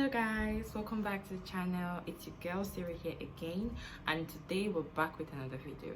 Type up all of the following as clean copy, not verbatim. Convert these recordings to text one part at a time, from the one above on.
Hello guys, welcome back to the channel. It's your girl Sarah here again, and today we're back with another video.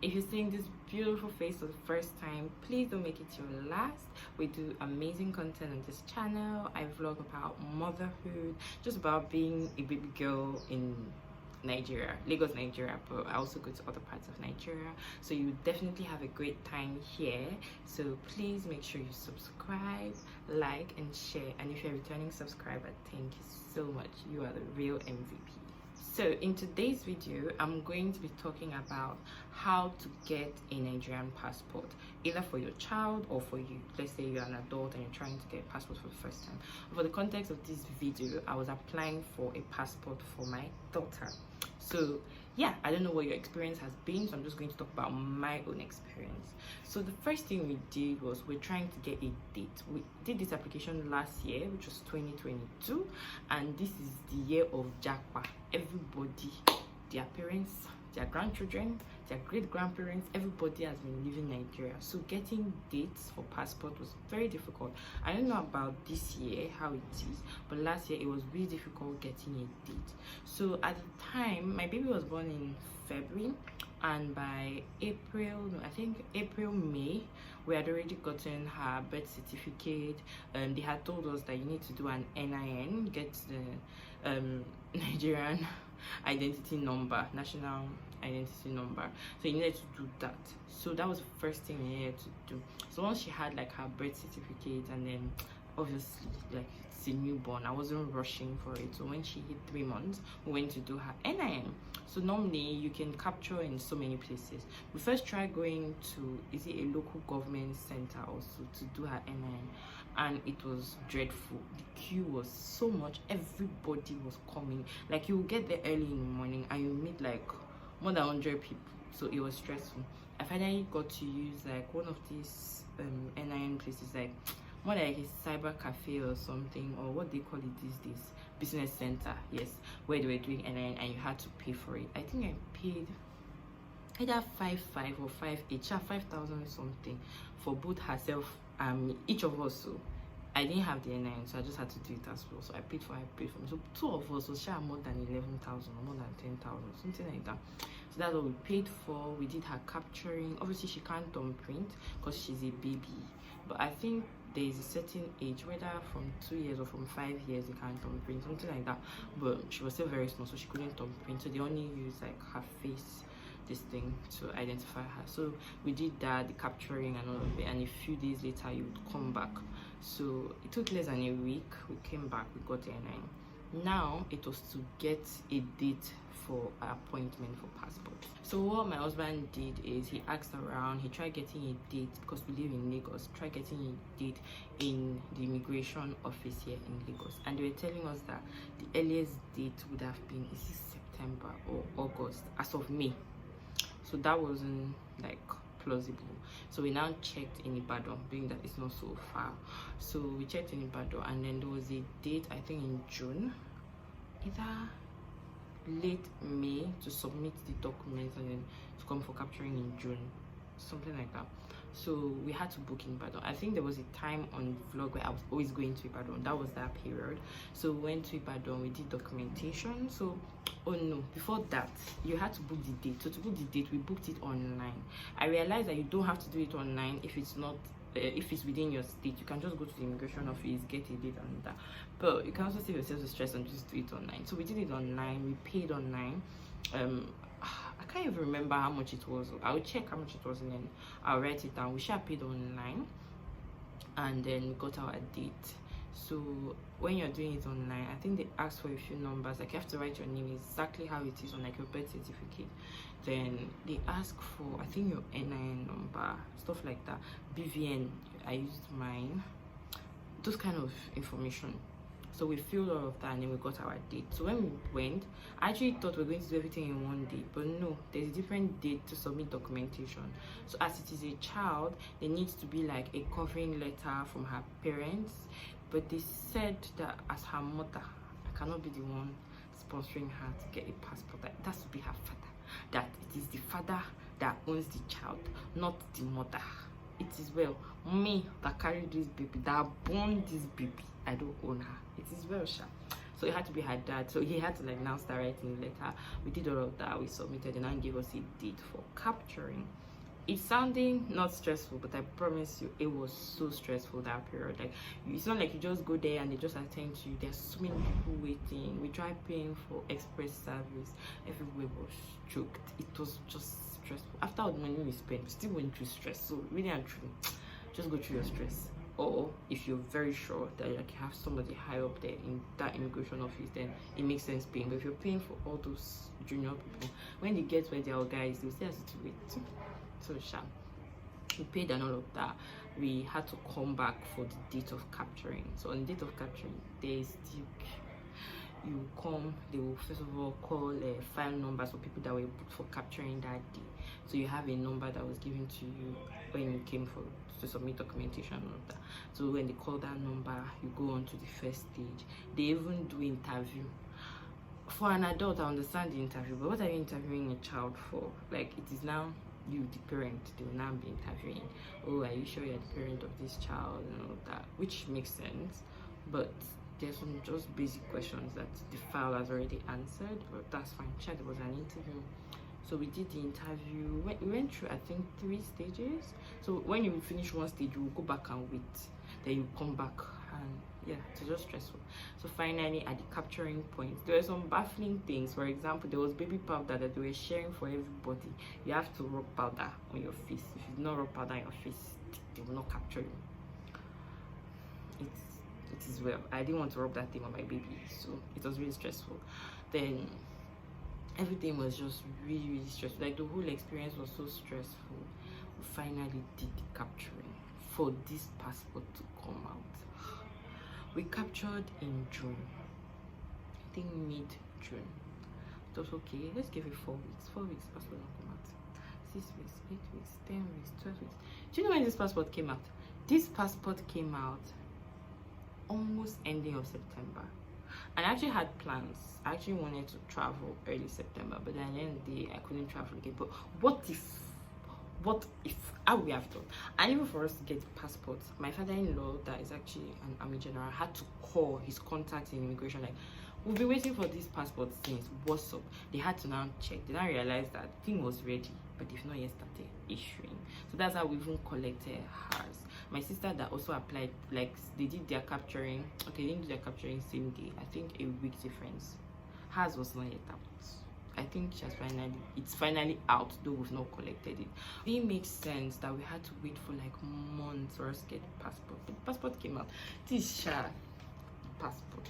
If you're seeing this beautiful face for the first time, please don't make it your last. We do amazing content on this channel. I vlog about motherhood, just about being a baby girl in Nigeria, Lagos, Nigeria, but I also go to other parts of Nigeria, so you definitely have a great time here. So please make sure you subscribe, like and share, and if you're a returning subscriber, thank you so much. You are the real MVP. So in today's video, I'm going to be talking about how to get a Nigerian passport, either for your child or for you. Let's say you're an adult and you're trying to get a passport for the first time. For the context of this video, I was applying for a passport for my daughter. So yeah, I don't know what your experience has been, so I'm just going to talk about my own experience. So the first thing we did was we're trying to get a date. We did this application last year, which was 2022, and this is the year of Jackpot. Everybody, their parents, their grandchildren, their great-grandparents, everybody has been leaving Nigeria. So getting dates for passport was very difficult. I don't know about this year, how it is, but last year it was really difficult getting a date. So at the time, my baby was born in February, and by April, I think April, May, we had already gotten her birth certificate. They had told us that you need to do an NIN, get the Nigerian identity number, national identity number. So you needed to do that. So that was the first thing we needed to do. So once she had like her birth certificate, and then obviously like it's a newborn, I wasn't rushing for it. So when she hit 3 months, we went to do her NIN. So normally you can capture in so many places. We first tried going to, is it a local government center also, to do her NIN, and it was dreadful. The queue was so much, everybody was coming. Like you will get there early in the morning and you meet like more than 100 people, so it was stressful. I finally got to use like one of these NIN places, like more like a cyber cafe or something, or what they call it these days, business center, yes, where they were doing NIN and you had to pay for it. I think I paid either 5,500 or 5,000 something for both herself, each of us. So I didn't have the NIN, so I just had to do it as well. So I paid for me. So two of us was share more than 11,000 or more than 10,000, something like that. So that's what we paid for. We did her capturing. Obviously she can't print because she's a baby, but I think there is a certain age, whether from 2 years or from 5 years, you can't print, something like that. But she was still very small, so she couldn't print. So they only use like her face, this thing, to identify her. So we did that, the capturing and all of it, and a few days later you would come back. So it took less than a week. We came back, we got the NIN. Now it was to get a date for an appointment for passport. So what my husband did is he asked around, he tried getting a date, because we live in Lagos, tried getting a date in the immigration office here in Lagos, and they were telling us that the earliest date would have been, is it September or August, as of May. So that wasn't like plausible. So we now checked in Ibadan, being that it's not so far. So we checked in Ibadan, and then there was a date, I think in June, either late May, to submit the documents and then to come for capturing in June, something like that. So we had to book in Ibadan. I think there was a time on vlog where I was always going to Ibadan. That was that period. So we went to Ibadan, we did documentation. So oh no, before that you had to book the date. So to book the date, we booked it online. I realized that you don't have to do it online if it's not if it's within your state. You can just go to the immigration office, get a date and that, but you can also save yourself the stress and just do it online. So we did it online, we paid online. I can't even remember how much it was. I'll check how much it was and then I'll write it down. We should have paid online, and then we got our date. So when you're doing it online, I think they ask for a few numbers, like you have to write your name exactly how it is on like your birth certificate. Then they ask for, I think, your NIN number, stuff like that, BVN. I used mine, those kind of information. So we filled all of that, and then we got our date. So when we went, I actually thought we were going to do everything in one day, but no, there's a different date to submit documentation. So as it is a child, there needs to be like a covering letter from her parents, but they said that as her mother, I cannot be the one sponsoring her to get a passport. That it has to be her father, that it is the father that owns the child, not the mother. It is well me that carried this baby, that born this baby. I don't own her. It is well, sha. So it had to be her dad. So he had to like now start writing the letter. We did all of that. We submitted and then gave us a date for capturing. It's sounding not stressful, but I promise you it was so stressful that period. Like, it's not like you just go there and they just attend to you. There's so many people waiting. We tried paying for express service. Everywhere was choked. It was just stressful. After all the money we spent, we still went through stress. So really and truly, just go through your stress. Or if you're very sure that like you have somebody high up there in that immigration office, then it makes sense paying. But if you're paying for all those junior people, when they get where they are guys, they'll still have to wait. So we paid and all of that. We had to come back for the date of capturing. So on the date of capturing, there's you come, they will first of all call file numbers for people that were booked for capturing that day. So you have a number that was given to you when you came to submit documentation and all of that. So when they call that number, you go on to the first stage. They even do interview. For an adult, I understand the interview, but what are you interviewing a child for? Like, it is now you, the parent. They will now be interviewing, oh, are you sure you're the parent of this child and all that, which makes sense. But there's some just basic questions that the file has already answered, but that's fine. There was an interview. So we did the interview. We went through, I think, 3 stages. So when you finish one stage, you will go back and wait. Then you come back, and yeah, it's just stressful. So finally, at the capturing point, there were some baffling things. For example, there was baby powder that they were sharing for everybody. You have to rub powder on your face. If you do not rub powder on your face, they will not capture you. It is well. I didn't want to rub that thing on my baby, so it was really stressful. Then everything was just really stressful. Like, the whole experience was so stressful. We finally did the capturing for this passport to come out. We captured in June, I think mid-June. It was okay. Let's give it 4 weeks. 4 weeks, passport will come out. 6 weeks, 8 weeks, 10 weeks, 12 weeks. Do you know when this passport came out? This passport came out almost ending of September. And I actually had plans. I actually wanted to travel early September, but then at the end of the day, I couldn't travel again. But what if, how we have done? And even for us to get passports, my father-in-law, that is actually an army general, had to call his contacts in immigration, like, we've been waiting for this passport since, what's up? They had to now check. They now realized that thing was ready, but they've not yet started issuing. So that's how we even collected hers. My sister that also applied, like, they did their capturing. Okay, they didn't do their capturing same day. I think a week difference. Hers was not yet out. I think it's finally out, though we've not collected it. It makes sense that we had to wait for like months for us to get the passport. The passport came out. This passport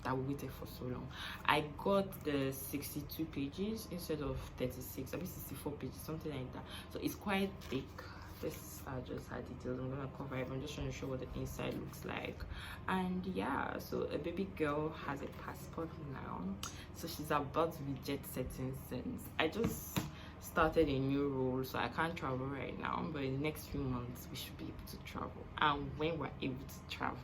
that we waited for so long. I got the 62 pages instead of 36, I mean 64 pages, something like that. So it's quite thick. This are just her details. I'm gonna cover it. I'm just trying to show what the inside looks like. And yeah, so a baby girl has a passport now, so she's about to be jet setting since I just started a new role, so I can't travel right now, but in the next few months we should be able to travel. And when we're able to travel,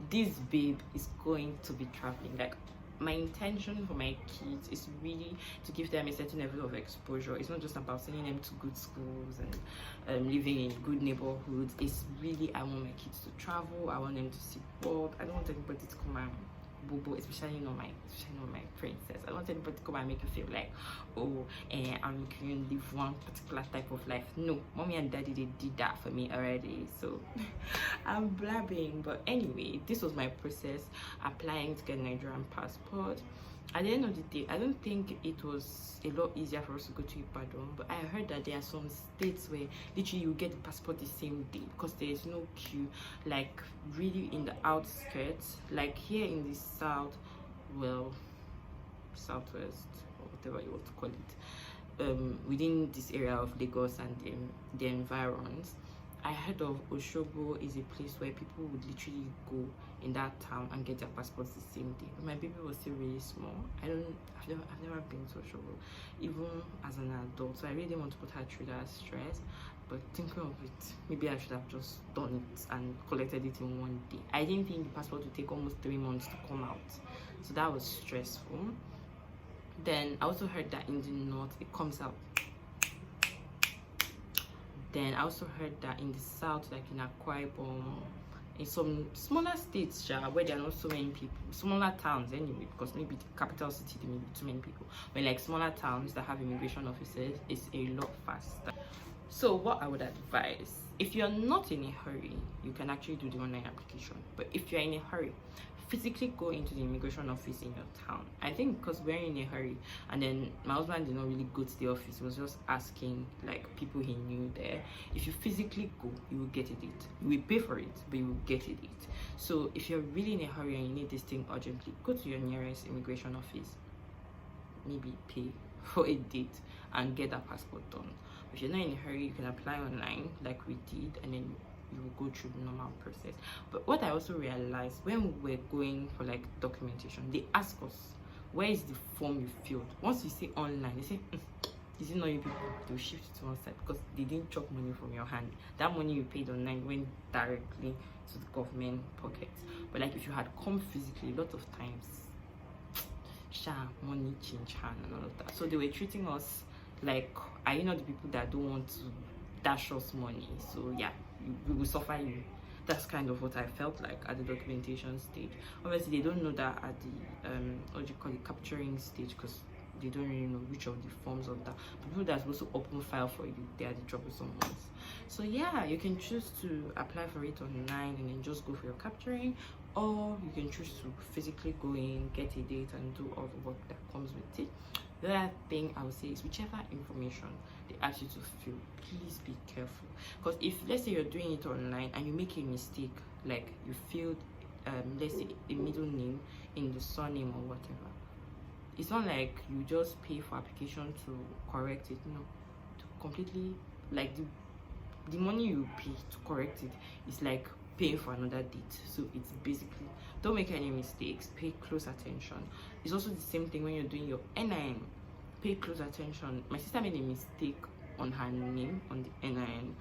this babe is going to be traveling. Like, my intention for my kids is really to give them a certain level of exposure. It's not just about sending them to good schools and living in good neighborhoods. It's really, I want my kids to travel. I want them to see world. I don't want anybody to come and bobo, especially not my princess. I don't want anybody to come and make you feel like, oh, I'm going to live one particular type of life. No, mommy and daddy, they did that for me already. So I'm blabbing. But anyway, this was my process applying to get a Nigerian passport. At the end of the day, I don't think it was a lot easier for us to go to Ibadan, but I heard that there are some states where literally you get the passport the same day because there is no queue, like really in the outskirts, like here in the south, well, southwest or whatever you want to call it, within this area of Lagos and the environs. I heard of Oshobo is a place where people would literally go in that town and get their passports the same day. But my baby was still really small. I've never been to Oshobo, even as an adult. So I really didn't want to put her through that stress. But thinking of it, maybe I should have just done it and collected it in one day. I didn't think the passport would take almost 3 months to come out. So that was stressful. Then I also heard that in the north it comes out. Then I also heard that in the south, like in Akwa Ibom, in some smaller states where there are not so many people, smaller towns anyway, because maybe the capital city there may be too many people, but like smaller towns that have immigration officers, it's a lot faster. So what I would advise, if you're not in a hurry, you can actually do the online application. But if you're in a hurry, physically go into the immigration office in your town. I think because we're in a hurry, and then my husband did not really go to the office, he was just asking like people he knew there. If you physically go, you will get a date. You will pay for it, but you will get a date. So if you're really in a hurry and you need this thing urgently, go to your nearest immigration office, maybe pay for a date and get that passport done. If you're not in a hurry, you can apply online like we did, and then you will go through the normal process. But what I also realized, when we're going for like documentation, they ask us, where is the form you filled? Once you say online, they say, is it not you people? They'll shift it to one side because they didn't chop money from your hand. That money you paid online went directly to the government pockets. But like if you had come physically, a lot of times money change hand and all of that. So they were treating us like, are you not the people that don't want to dash us money? So yeah, we will suffer you. That's kind of what I felt like at the documentation stage. Obviously they don't know that at the what do you call it, capturing stage, because they don't really know which of the forms of that. The people that are supposed to open file for you, they are the troublesome ones. So yeah, you can choose to apply for it online and then just go for your capturing, or you can choose to physically go in, get a date, and do all the work that comes with it. The other thing I would say is, whichever information they ask you to fill, please be careful. Because if, let's say you're doing it online and you make a mistake, like you filled let's say a middle name in the surname or whatever, it's not like you just pay for application to correct it. No, to completely, like the money you pay to correct it is like paying for another date. So it's basically, don't make any mistakes, pay close attention. It's also the same thing when you're doing your NIN, pay close attention. My sister made a mistake on her name on the NIN,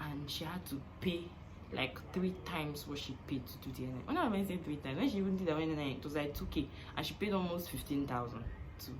and she had to pay like 3 times what she paid to do the NIN. When I went say 3 times, when she even did the NIN, it was like 2K, and she paid almost 15,000 to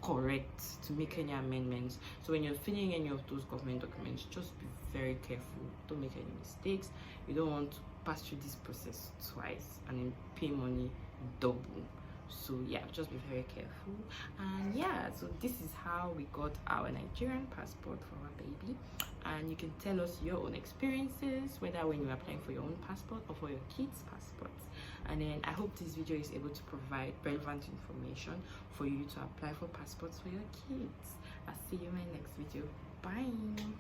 correct, to make any amendments. So when you're filling any of those government documents, just be very careful, don't make any mistakes. You don't want to pass through this process twice and then pay money double. So yeah, just be very careful. And yeah, so this is how we got our Nigerian passport for our baby. And you can tell us your own experiences, whether when you're applying for your own passport or for your kids' passports. And then I hope this video is able to provide relevant information for you to apply for passports for your kids. I'll see you in my next video. Bye.